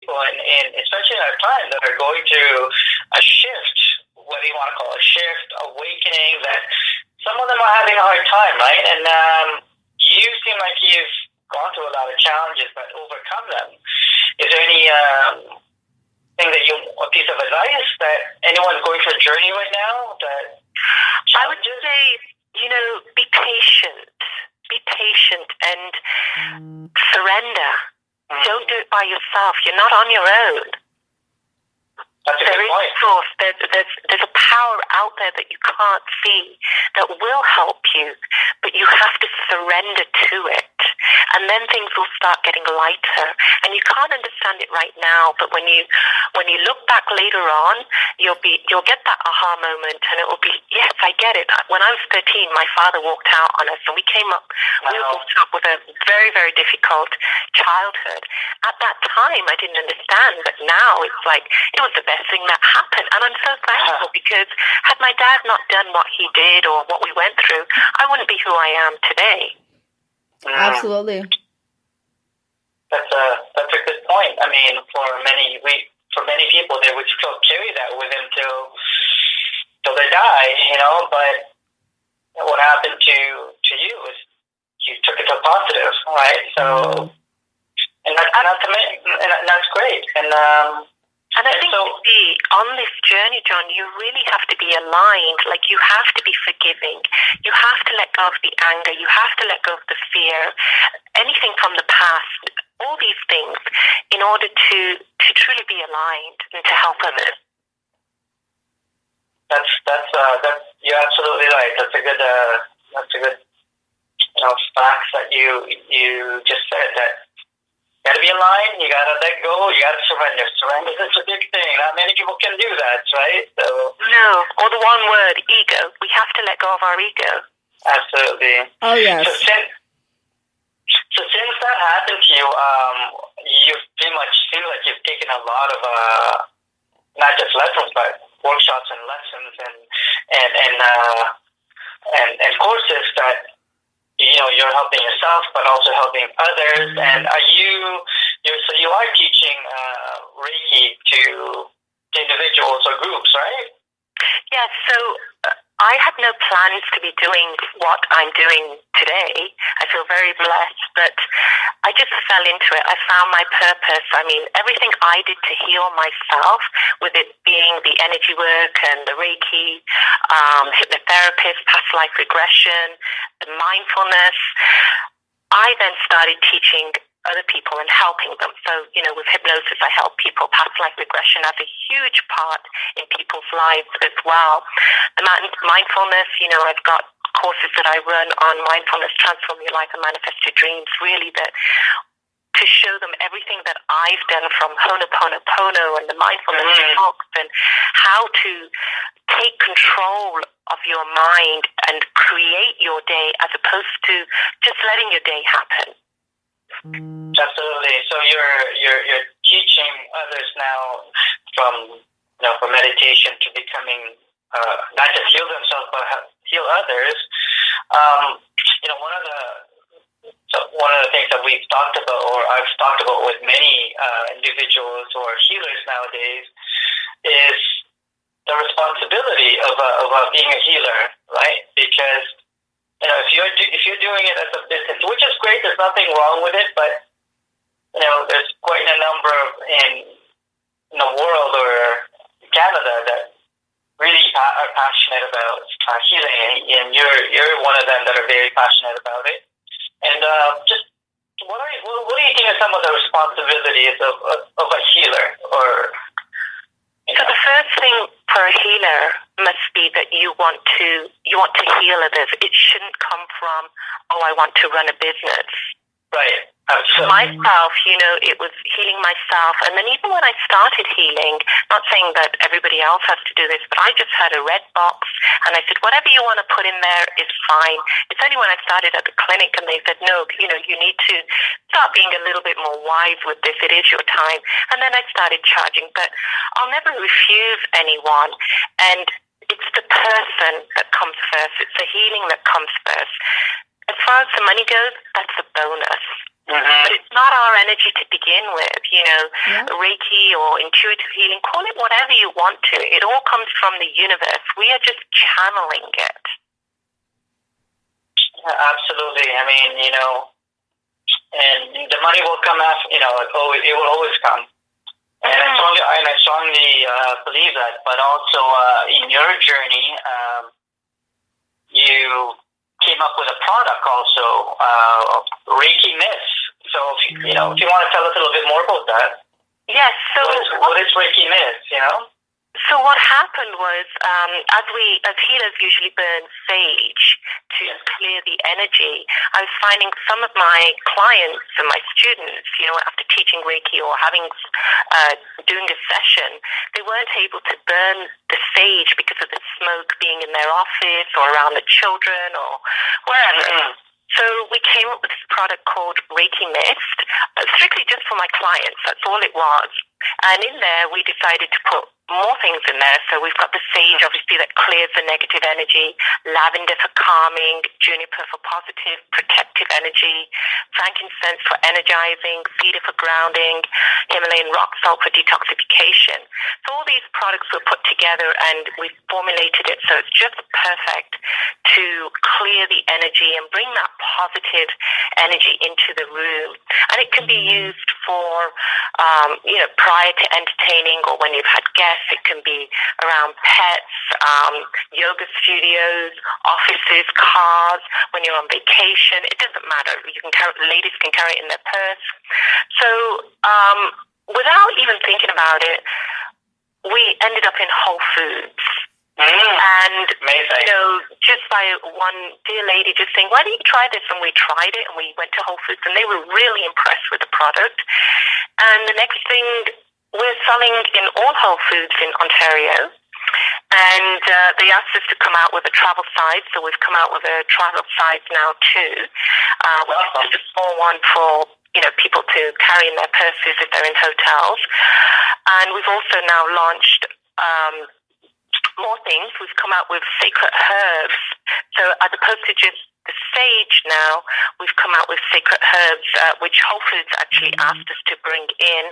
people, and especially in our time, that are going through a shift, whether you want to call it a shift, awakening, that some of them are having a hard time, right? And you seem like you've gone through a lot of challenges, but overcome them. Is there any a piece of advice that anyone's going through a journey right now that I would just say, be patient. Be patient and surrender. Don't do it by yourself. You're not on your own. That's a good point. Source. There's a power out there that you can't see that will help you, but you have to surrender to it, and then things will start getting lighter. And you can't understand it right now, but when you look back later on, you'll get that aha moment, and it will be, yes, I get it. When I was 13, my father walked out on us, and we were brought up with a very, very difficult childhood. At that time, I didn't understand, but now it's like it was the best thing that happened. And I'm so thankful, because had my dad not done what he did or what we went through, I wouldn't be who I am today. Absolutely. That's a good point. I mean, for many people, they would still carry that with them till they die, But what happened to you is you took it to a positive, right? So, and that's great. And I think to be on this journey, John, you really have to be aligned. Like, you have to be forgiving. You have to let go of the anger. You have to let go of the fear. Anything from the past, all these things, in order to truly be aligned and to help others. That's you're absolutely right. That's a good facts that you just said, that you gotta be aligned, you gotta let go, you gotta surrender. Surrender is a big thing. Not many people can do that, right? So no, or the one word, ego. We have to let go of our ego. Absolutely. Oh yes. So since that happened to you, you've pretty much seems like you've taken a lot of not just lessons, but workshops and lessons and courses that you're helping yourself, but also helping others. And you are teaching Reiki to individuals or groups, right? Yes. So I had no plans to be doing what I'm doing today. I feel very blessed, but I just fell into it. I found my purpose. I mean, everything I did to heal myself, with it being the energy work and the Reiki, hypnotherapist, past life regression, the mindfulness, I then started teaching other people and helping them. So, with hypnosis, I help people. Past life regression has a huge part in people's lives as well. The mindfulness, I've got courses that I run on mindfulness, transform your life and manifest your dreams, really, that to show them everything that I've done, from Ho'oponopono and the mindfulness talks, and how to take control of your mind and create your day, as opposed to just letting your day happen. Absolutely. So you're teaching others now from meditation to becoming not just heal themselves but heal others. One of the things that we've talked about, or I've talked about with many individuals or healers nowadays, is the responsibility of being a healer, right? Because if you're doing it as a business, which is great, there's nothing wrong with it, but there's quite a number in the world or Canada that really are passionate about healing, and you're one of them that are very passionate about it. And just what do you think are some of the responsibilities of a healer? So the first thing for a healer must be that you want to heal others. It shouldn't come from, I want to run a business. Right. Absolutely. Myself, it was healing myself. And then even when I started healing, not saying that everybody else has to do this, but I just had a red box, and I said, whatever you want to put in there is fine. It's only when I started at the clinic and they said, no, you need to start being a little bit more wise with this. It is your time. And then I started charging. But I'll never refuse anyone. And it's the person that comes first. It's the healing that comes first. as far as the money goes, that's a bonus. But it's not our energy to begin with, Reiki or intuitive healing, call it whatever you want to. It all comes from the universe. We are just channeling it. Absolutely. I mean, and the money will come after, it will always come. And I strongly believe that. But also in your journey, you came up with a product also, Reiki Mist. So, if you want to tell us a little bit more about that. Yes. So what is Reiki Mist, So what happened was, as healers usually burn sage to clear the energy, I was finding some of my clients and my students, after teaching Reiki or doing a session, they weren't able to burn the sage because of the smoke being in their office or around the children or wherever. So we came up with this product called Reiki Mist, strictly just for my clients. That's all it was. And in there, we decided to put more things in there. So we've got the sage, obviously, that clears the negative energy, lavender for calming, juniper for positive, protective energy, frankincense for energizing, cedar for grounding, Himalayan rock salt for detoxification. So all these products were put together and we formulated it so it's just perfect to clear the energy and bring that positive energy into the room. And it can be used for, prior to entertaining or when you've had guests. It can be around pets, yoga studios, offices, cars, when you're on vacation. It doesn't matter. Ladies can carry it in their purse. So without even thinking about it, we ended up in Whole Foods. And, just by one dear lady just saying, why don't you try this? And we tried it and we went to Whole Foods and they were really impressed with the product. And the next thing, we're selling in all Whole Foods in Ontario. And they asked us to come out with a travel size, so we've come out with a travel size now too, which is just a small one for people to carry in their purses if they're in hotels. And we've also now launched more things. We've come out with sacred herbs. So as opposed to just the sage now, we've come out with sacred herbs, which Whole Foods actually asked us to bring in.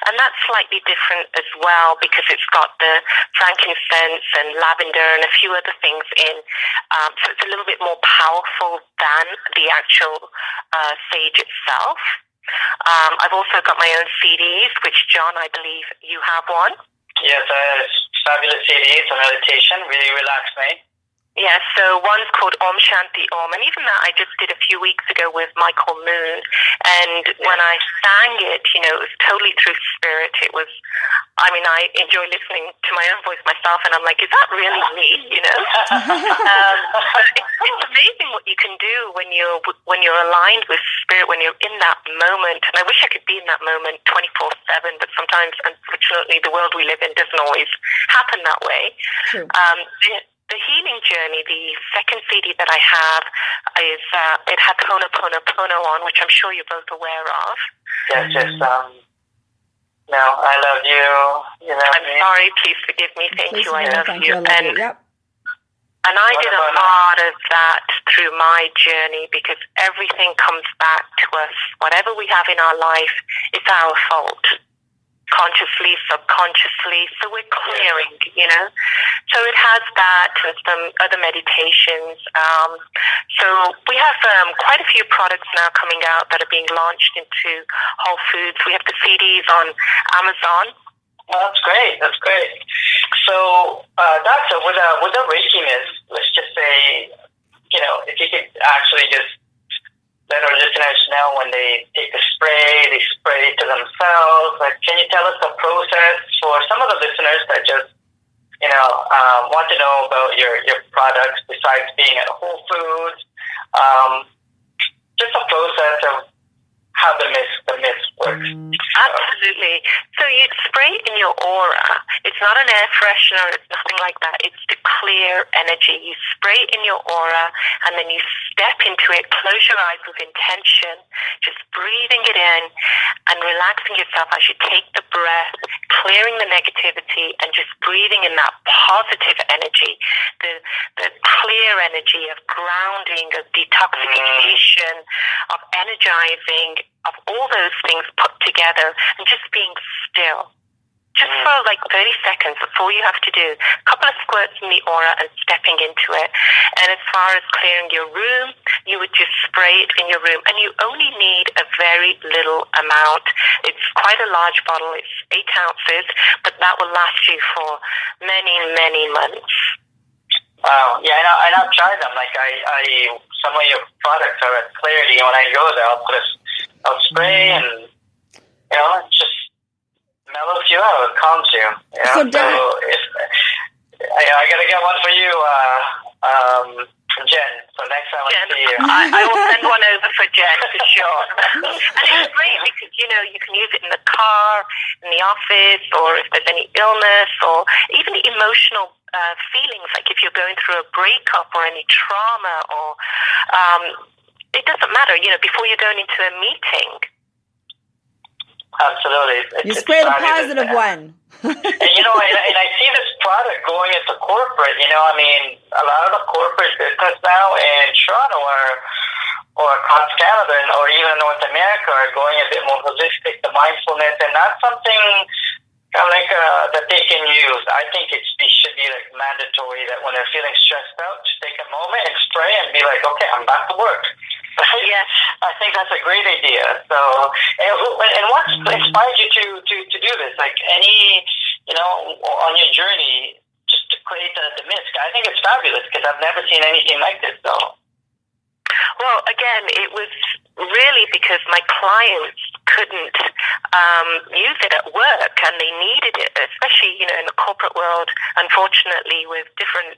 And that's slightly different as well because it's got the frankincense and lavender and a few other things in. So it's a little bit more powerful than the actual sage itself. I've also got my own CDs, which, John, I believe you have one. Yes, fabulous CDs for meditation, really relaxed me. Yeah, so one's called Om Shanti Om, and even that I just did a few weeks ago with Michael Moon, and when I sang it, it was totally through spirit. I enjoy listening to my own voice myself, and I'm like, is that really me, But it's amazing what you can do when you're aligned with spirit, when you're in that moment, and I wish I could be in that moment 24/7, but sometimes, unfortunately, the world we live in doesn't always happen that way. True. The healing journey, the second CD that I have is it had Ho'oponopono on, which I'm sure you're both aware of. Yes. No, I love you. I'm sorry. Please forgive me. Thank you. I love you. Yep. And I did a lot of that through my journey because everything comes back to us. Whatever we have in our life, it's our fault. Consciously, subconsciously, so we're clearing, So it has that and some other meditations. So we have quite a few products now coming out that are being launched into Whole Foods. We have the CDs on Amazon. Well, that's great. So that's with a Reiki Mist, let's just say, if you could actually just let our listeners know when they take the spray, they spray to themselves. Can you tell us the process for some of the listeners that just, want to know about your products besides being at Whole Foods? Just a process of how the mist works. Absolutely. So you'd spray it in your aura. It's not an air freshener. It's nothing like that. It's to clear energy. You spray it in your aura and then you step into it. Close your eyes with intention, just breathing it in and relaxing yourself as you take the breath, clearing the negativity and just breathing in that positive energy, the clear energy of grounding, of detoxification, of energizing, of all those things put together, and just being still. Just for like 30 seconds, that's all you have to do. A couple of squirts in the aura and stepping into it. And as far as clearing your room, you would just spray it in your room. And you only need a very little amount. It's quite a large bottle. It's 8 ounces, but that will last you for many, many months. Wow. Yeah, and I've tried them. Like some of your products are at Clarity. When I go there, I'll spray and, it's just mellows you out, it calms you. So if I gotta get one for you, from Jen. So next time I see you, I will send one over for Jen for sure. And it's great because you can use it in the car, in the office, or if there's any illness, or even emotional feelings, like if you're going through a breakup or any trauma, or it doesn't matter. Before you're going into a meeting. Absolutely. You spray the positive one. And I see this product going into corporate. A lot of the corporate business now in Toronto or across Canada or even North America are going a bit more holistic to mindfulness, and that's something kind of like that they can use. I think it should be like mandatory that when they're feeling stressed out, just take a moment and spray and be like, okay, I'm back to work. Right? Yes. I think that's a great idea. So, and what's inspired you to do this? Like any, on your journey, just to create the mist. I think it's fabulous because I've never seen anything like this. So. Well, again, it was really because my clients couldn't use it at work, and they needed it, especially in the corporate world. Unfortunately, with different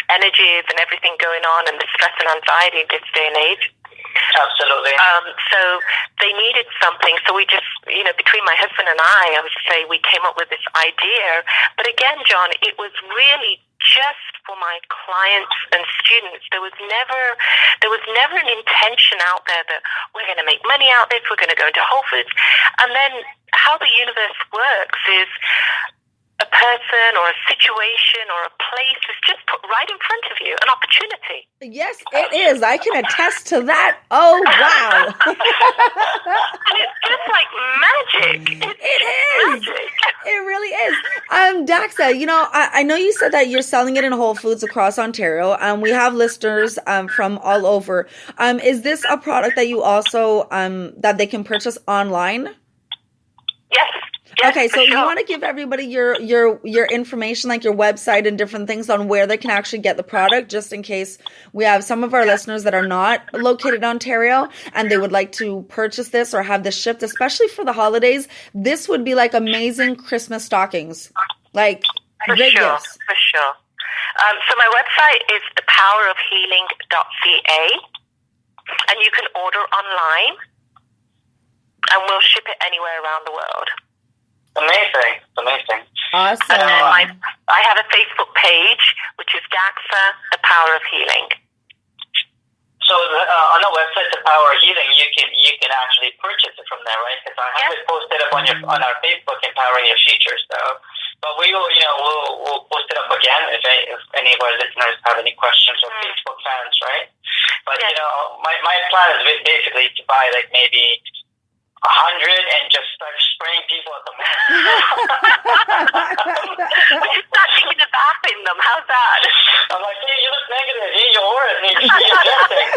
energies and everything going on, and the stress and anxiety this day and age. Absolutely. So they needed something. So we just, between my husband and I would say we came up with this idea. But again, John, it was really just for my clients and students. There was never an intention out there that we're going to make money out of this. We're going to go into Whole Foods. And then how the universe works is a person or a situation or a place is just put right in front of you, an opportunity. Yes, it is. I can attest to that. Oh, wow. And it's just like magic. It is. Magic. It really is. Daxa, I know you said that you're selling it in Whole Foods across Ontario. We have listeners from all over. Is this a product that you also, that they can purchase online? Yes. Yes, okay, so sure. You want to give everybody your information, like your website and different things on where they can actually get the product, just in case we have some of our listeners that are not located in Ontario and they would like to purchase this or have this shipped, especially for the holidays. This would be like amazing Christmas stockings, like great gifts. For sure. So my website is thepowerofhealing.ca, and you can order online, and we'll ship it anywhere around the world. Amazing. Awesome. And then I have a Facebook page, which is Daxa, The Power of Healing. So on the website, The Power of Healing, you can actually purchase it from there, right? Because I have it posted up on our Facebook, Empowering Your Future. So, but we will, we'll post it up again if any of our listeners have any questions or Facebook fans, right? But my plan is basically to buy like maybe 100 and just start spraying people at the moment. We should start taking a bath in them. How's that? I'm like, hey, you look negative. Hey, your aura needs to be adjusting.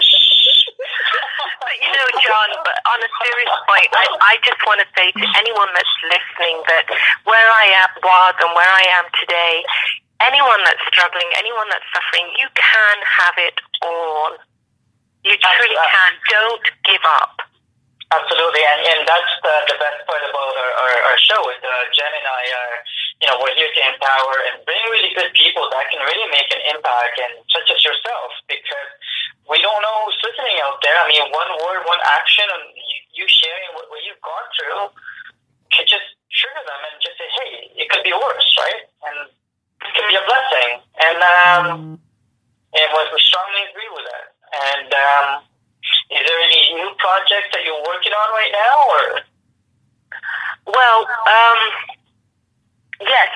But John, but on a serious point, I just want to say to anyone that's listening that where I was and where I am today, anyone that's struggling, anyone that's suffering, you can have it all. You truly can. Don't give up. Absolutely, and that's the best part about our show is Jen and I are, we're here to empower and bring really good people that can really make an impact, and such as yourself, because we don't know who's listening out there. I mean, one word, one action, and you sharing what you've gone through can just trigger them and just say, hey, it could be worse, right? And it could be a blessing, and we strongly agree with that, and is there any new projects that you're working on right now, or? Well, Yes.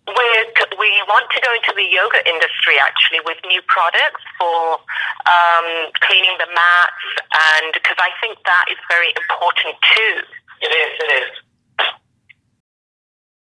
We want to go into the yoga industry actually with new products for cleaning the mats, and because I think that is very important too. It is.